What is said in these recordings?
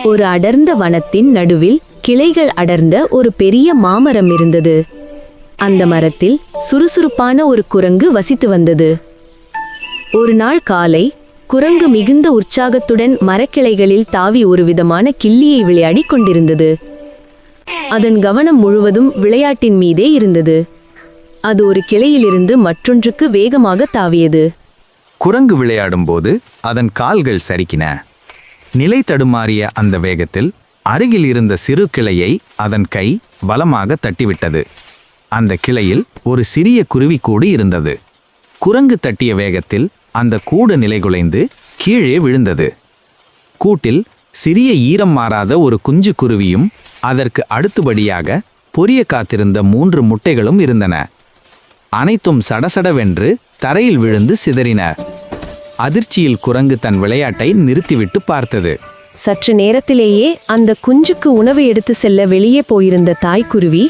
ஒரு அடர்ந்த வனத்தின் நடுவில் கிளைகள் அடர்ந்த ஒரு பெரிய மாமரம் இருந்தது. அந்த மரத்தில் சுறுசுறுப்பான ஒரு குரங்கு வசித்து வந்தது. ஒரு நாள் காலை குரங்கு மிகுந்த உற்சாகத்துடன் மரக்கிளைகளில் தாவி ஒரு விதமான கிள்ளியை விளையாடி கொண்டிருந்தது. அதன் கவனம் முழுவதும் விளையாட்டின் மீதே இருந்தது. அது ஒரு கிளையிலிருந்து மற்றொன்றுக்கு வேகமாக தாவியது. குரங்கு விளையாடும்போது அதன் கால்கள் சறுக்கின. நிலை தடுமாறிய அந்த வேகத்தில் அருகில் இருந்த சிறு கிளையை அதன் கை பலமாக தட்டிவிட்டது. அந்த கிளையில் ஒரு சிறிய குருவிக்கூடு இருந்தது. குரங்கு தட்டிய வேகத்தில் அந்த கூடு நிலைகுலைந்து கீழே விழுந்தது. கூட்டில் சிறிய ஈரம் மாறாத ஒரு குஞ்சு குருவியும் அதற்கு அடுத்தபடியாக பொரிய காத்திருந்த 3 முட்டைகளும் இருந்தன. அனைத்தும் சடசடவென்று தரையில் விழுந்து சிதறின. அதிர்ச்சியில் குரங்கு தன் விளையாட்டை நிறுத்திவிட்டு பார்த்தது. சற்று நேரத்திலேயே அந்த குஞ்சுக்கு உணவு எடுத்து செல்ல வெளியே போயிருந்த தாய்க்குருவி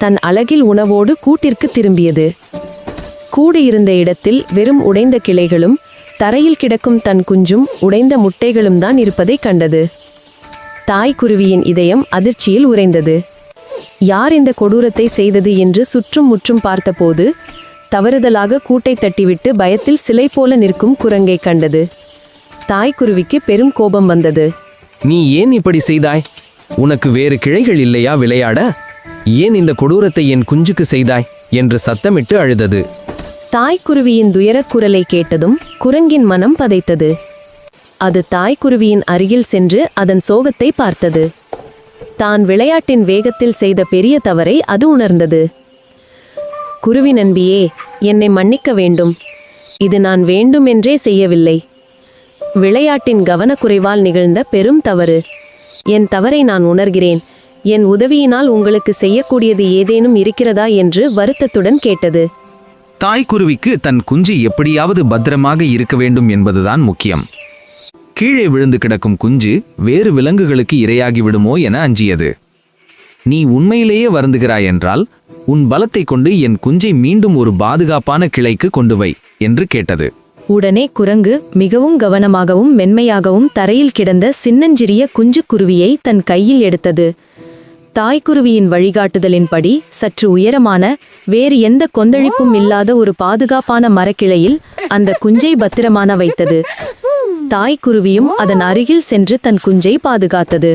தன் அலகில் உணவோடு கூட்டிற்கு திரும்பியது. கூடு இருந்த இடத்தில் வெறும் உடைந்த கிளைகளும் தரையில் கிடக்கும் தன் குஞ்சும் உடைந்த முட்டைகளும் தான் இருப்பதை கண்டது. தாய்க்குருவியின் இதயம் அதிர்ச்சியில் உறைந்தது. யார் இந்த கொடூரத்தை செய்தது என்று சுற்றும் முற்றும் பார்த்தபோது தவறுதலாக கூட்டை தட்டிவிட்டு பயத்தில் சிலை போல நிற்கும் குரங்கை கண்டது. தாய்க்குருவிக்கு பெரும் கோபம் வந்தது. நீ ஏன் இப்படி செய்தாய்? உனக்கு வேறு கிளைகள் இல்லையா விளையாட? ஏன் இந்த கொடூரத்தை என் குஞ்சுக்கு செய்தாய் என்று சத்தமிட்டு அழுதது. தாய்க்குருவியின் துயரக் குரலை கேட்டதும் குரங்கின் மனம் பதைத்தது. அது தாய்க்குருவியின் அருகில் சென்று அதன் சோகத்தை பார்த்தது. தான் விளையாட்டின் வேகத்தில் செய்த பெரிய தவறை அது உணர்ந்தது. குருவி நண்பியே, என்னை மன்னிக்க வேண்டும். இது நான் வேண்டுமென்றே செய்யவில்லை. விளையாட்டின் கவனக்குறைவால் நிகழ்ந்த பெரும் தவறு. என் தவறை நான் உணர்கிறேன். என் உதவியினால் உங்களுக்கு செய்யக்கூடியது ஏதேனும் இருக்கிறதா என்று வருத்தத்துடன் கேட்டது. தாய்க்குருவிக்கு தன் குஞ்சு எப்படியாவது பத்திரமாக இருக்க வேண்டும் என்பதுதான் முக்கியம். கீழே விழுந்து கிடக்கும் குஞ்சு வேறு விலங்குகளுக்கு இரையாகி விடுமோ என அஞ்சியது. நீ உண்மையிலேயே வருந்துகிறாய் என்றால் உன் பலத்தை கொண்டு என் குஞ்சை மீண்டும் ஒரு பாதுகாப்பான கிளைக்கு கொண்டு வை என்று கேட்டது. உடனே குரங்கு மிகவும் கவனமாகவும் மென்மையாகவும் தரையில் கிடந்த சின்னஞ்சிறிய குஞ்சு குருவியை தன் கையில் எடுத்தது. தாய்க்குருவியின் வழிகாட்டுதலின்படி சற்று உயரமான வேறு எந்த கொந்தளிப்பும் இல்லாத ஒரு பாதுகாப்பான மரக்கிளையில் அந்த குஞ்சை பத்திரமான வைத்தது. தாய்க்குருவியும் அதன் அருகில் சென்று தன் குஞ்சை பாதுகாத்தது.